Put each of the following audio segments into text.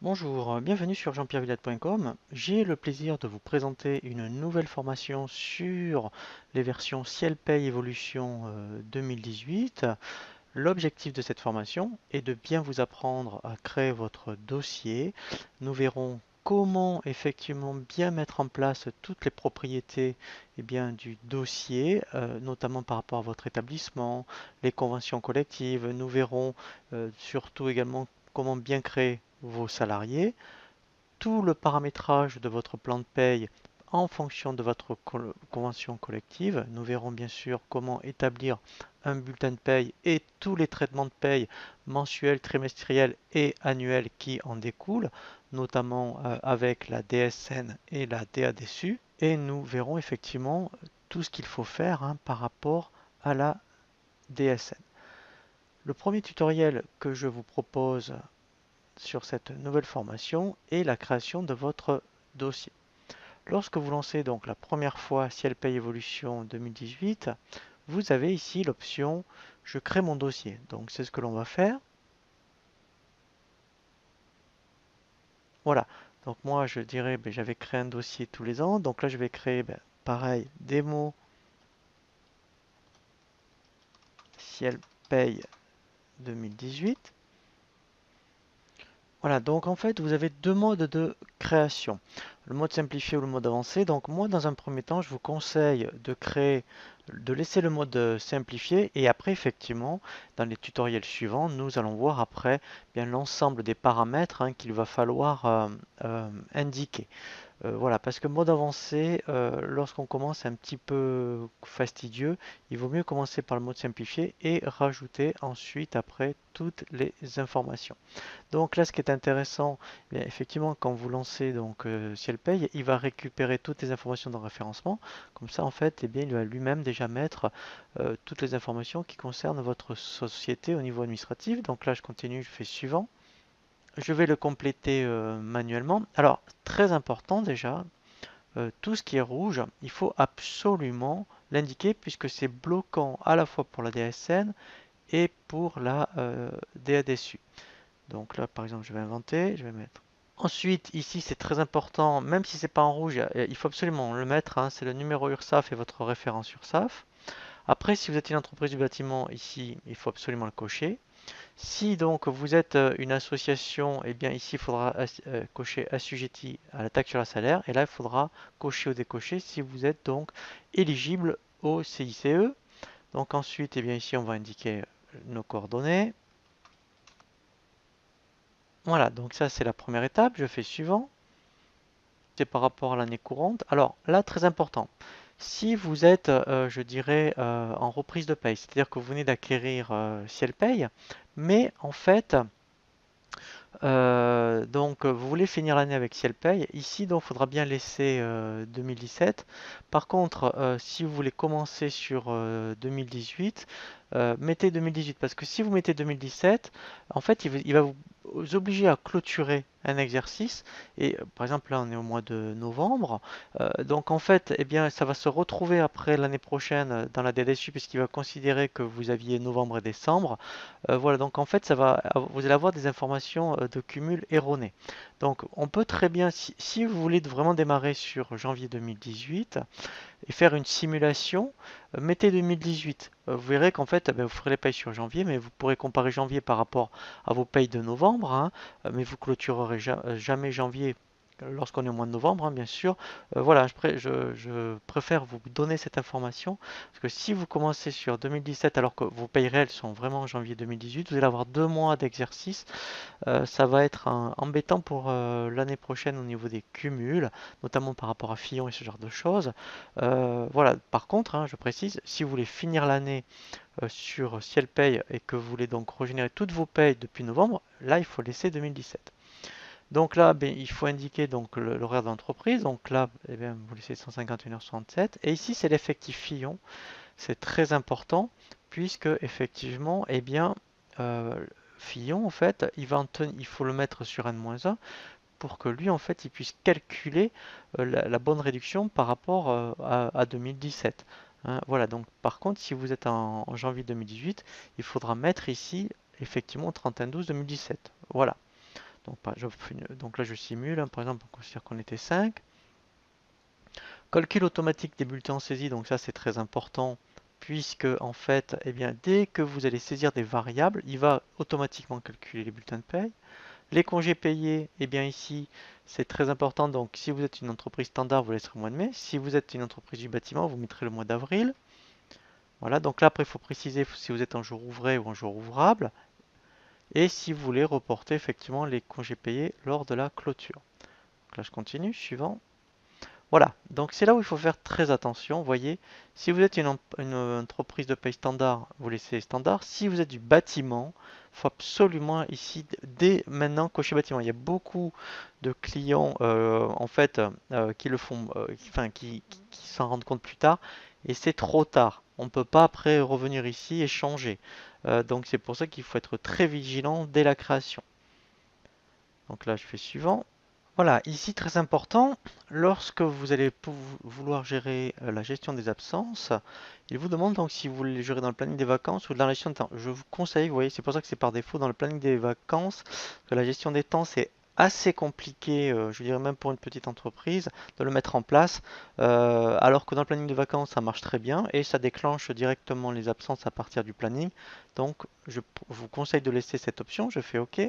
Bonjour, bienvenue sur jean-pierre-villette.com. J'ai le plaisir de vous présenter une nouvelle formation sur les versions Ciel Pay Evolution 2018. L'objectif de cette formation est de bien vous apprendre à créer votre dossier. Nous verrons comment effectivement bien mettre en place toutes les propriétés du dossier, notamment par rapport à votre établissement, les conventions collectives. Nous verrons surtout également comment bien créer vos salariés, tout le paramétrage de votre plan de paye en fonction de votre convention collective. Nous verrons bien sûr comment établir un bulletin de paye et tous les traitements de paye mensuels, trimestriels et annuels qui en découlent, notamment avec la DSN et la DADSU. Et nous verrons effectivement tout ce qu'il faut faire par rapport à la DSN. Le premier tutoriel que je vous propose sur cette nouvelle formation est la création de votre dossier. Lorsque vous lancez donc la première fois Ciel Pay Evolution 2018, vous avez ici l'option je crée mon dossier. Donc c'est ce que l'on va faire. Voilà. Donc moi je dirais j'avais créé un dossier tous les ans. Donc là je vais créer pareil démo Ciel Pay 2018. Voilà, donc en fait, vous avez deux modes de création. Le mode simplifié ou le mode avancé. Donc moi, dans un premier temps, je vous conseille de laisser le mode simplifié et après, effectivement, dans les tutoriels suivants, nous allons voir après bien l'ensemble des paramètres qu'il va falloir indiquer. Voilà, parce que mode avancé, lorsqu'on commence un petit peu fastidieux, il vaut mieux commencer par le mode simplifié et rajouter ensuite après toutes les informations. Donc là, ce qui est intéressant, effectivement, quand vous lancez donc Ciel Pay, il va récupérer toutes les informations dans le référencement. Comme ça, en fait, il va lui-même déjà mettre toutes les informations qui concernent votre société au niveau administratif. Donc là, je continue, je fais suivant. Je vais le compléter manuellement. Alors, très important déjà, tout ce qui est rouge, il faut absolument l'indiquer puisque c'est bloquant à la fois pour la DSN et pour la DADSU. Donc là, par exemple, je vais inventer, je vais mettre. Ensuite, ici, c'est très important, même si c'est pas en rouge, il faut absolument le mettre, c'est le numéro URSSAF et votre référence URSSAF. Après, si vous êtes une entreprise du bâtiment, ici, il faut absolument le cocher. Si donc vous êtes une association, eh bien ici il faudra cocher assujetti à la taxe sur le salaire et là il faudra cocher ou décocher si vous êtes donc éligible au CICE. Donc ensuite, eh bien ici on va indiquer nos coordonnées. Voilà, donc ça c'est la première étape. Je fais suivant. C'est par rapport à l'année courante. Alors là, très important. Si vous êtes, je dirais, en reprise de paye, c'est-à-dire que vous venez d'acquérir Ciel Paye, mais en fait, donc, vous voulez finir l'année avec Ciel Pay. Ici, donc, il faudra bien laisser 2017. Par contre, si vous voulez commencer sur 2018, mettez 2018. Parce que si vous mettez 2017, en fait, il va vous obliger à clôturer un exercice. Et par exemple, là, on est au mois de novembre. Donc, en fait, eh bien, ça va se retrouver après l'année prochaine dans la DDSU, puisqu'il va considérer que vous aviez novembre et décembre. Voilà, donc en fait, vous allez avoir des informations de cumul erronées. Donc, on peut très bien, si vous voulez vraiment démarrer sur janvier 2018 et faire une simulation, mettez 2018. Vous verrez qu'en fait, vous ferez les payes sur janvier, mais vous pourrez comparer janvier par rapport à vos payes de novembre, mais vous clôturerez jamais janvier lorsqu'on est au mois de novembre, bien sûr. Voilà, je préfère vous donner cette information parce que si vous commencez sur 2017 alors que vos payes réelles sont vraiment en janvier 2018, vous allez avoir 2 mois d'exercice. Ça va être embêtant pour l'année prochaine au niveau des cumuls, notamment par rapport à Fillon et ce genre de choses. Voilà, par contre, je précise, si vous voulez finir l'année sur Ciel Paye et que vous voulez donc régénérer toutes vos payes depuis novembre, là il faut laisser 2017. Donc là, il faut indiquer donc l'horaire de l'entreprise. Donc là, vous laissez 151h67. Et ici, c'est l'effectif Fillon. C'est très important puisque effectivement, Fillon, en fait, il faut le mettre sur N-1 pour que lui, en fait, il puisse calculer la bonne réduction par rapport à 2017. Voilà, donc par contre, si vous êtes en janvier 2018, il faudra mettre ici effectivement 31-12-2017. Voilà. Donc là, je simule, hein, par exemple, on considère qu'on était 5. Calcul automatique des bulletins en saisie, donc ça c'est très important, puisque en fait, eh bien, dès que vous allez saisir des variables, il va automatiquement calculer les bulletins de paye. Les congés payés, eh bien ici, c'est très important. Donc, si vous êtes une entreprise standard, vous laisserez le mois de mai. Si vous êtes une entreprise du bâtiment, vous mettrez le mois d'avril. Voilà, donc là, après, il faut préciser si vous êtes en jour ouvré ou en jour ouvrable. Et si vous voulez reporter effectivement les congés payés lors de la clôture. Donc là, je continue, suivant. Voilà, donc c'est là où il faut faire très attention. Vous voyez, si vous êtes une entreprise de paye standard, vous laissez standard. Si vous êtes du bâtiment, il faut absolument ici, dès maintenant, cocher bâtiment. Il y a beaucoup de clients en fait qui le font, qui s'en rendent compte plus tard, et c'est trop tard. On ne peut pas après revenir ici et changer. Donc c'est pour ça qu'il faut être très vigilant dès la création. Donc là, je fais suivant. Voilà, ici très important, lorsque vous allez vouloir gérer la gestion des absences, il vous demande donc si vous voulez les gérer dans le planning des vacances ou dans la gestion de temps. Je vous conseille, vous voyez, c'est pour ça que c'est par défaut dans le planning des vacances, que la gestion des temps c'est assez compliqué, je dirais même pour une petite entreprise, de le mettre en place, alors que dans le planning de vacances ça marche très bien et ça déclenche directement les absences à partir du planning. Donc je vous conseille de laisser cette option, je fais OK.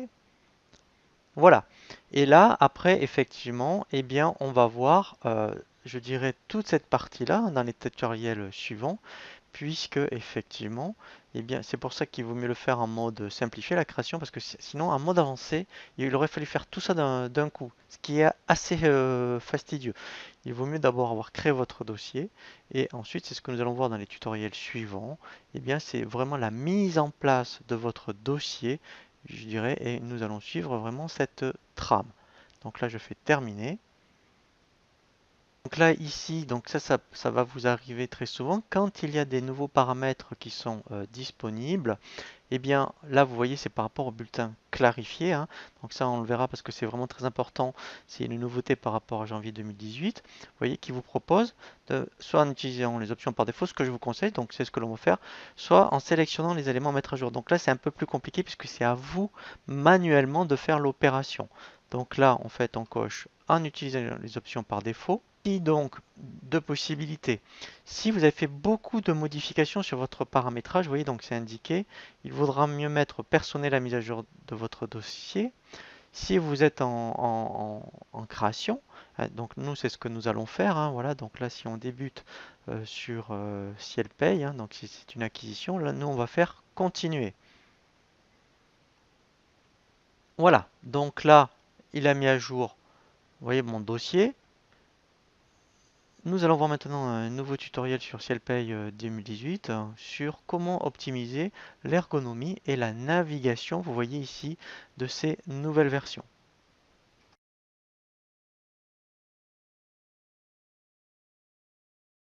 Voilà. Et là, après, effectivement, eh bien, on va voir, je dirais, toute cette partie-là dans les tutoriels suivants, puisque, effectivement, eh bien, c'est pour ça qu'il vaut mieux le faire en mode simplifié, la création, parce que sinon, en mode avancé, il aurait fallu faire tout ça d'un coup, ce qui est assez fastidieux. Il vaut mieux d'abord avoir créé votre dossier, et ensuite, c'est ce que nous allons voir dans les tutoriels suivants, eh bien, c'est vraiment la mise en place de votre dossier, je dirais, et nous allons suivre vraiment cette trame. Donc là, je fais terminer. Donc là, ici, donc ça va vous arriver très souvent. Quand il y a des nouveaux paramètres qui sont disponibles, eh bien là, vous voyez, c'est par rapport au bulletin clarifié, hein. Donc ça, on le verra parce que c'est vraiment très important. C'est une nouveauté par rapport à janvier 2018. Vous voyez, qui vous propose soit en utilisant les options par défaut, ce que je vous conseille, donc c'est ce que l'on va faire, soit en sélectionnant les éléments à mettre à jour. Donc là, c'est un peu plus compliqué puisque c'est à vous manuellement de faire l'opération. Donc là, en fait, on coche en utilisant les options par défaut. Donc, deux possibilités. Si vous avez fait beaucoup de modifications sur votre paramétrage, vous voyez, donc c'est indiqué, il vaudra mieux mettre personner la mise à jour de votre dossier. Si vous êtes en création, donc nous c'est ce que nous allons faire, hein, voilà, donc là si on débute sur Ciel Paye, hein, donc si c'est une acquisition, là nous on va faire continuer. Voilà, donc là il a mis à jour, vous voyez mon dossier. Nous allons voir maintenant un nouveau tutoriel sur CielPay 2018 sur comment optimiser l'ergonomie et la navigation, vous voyez ici, de ces nouvelles versions.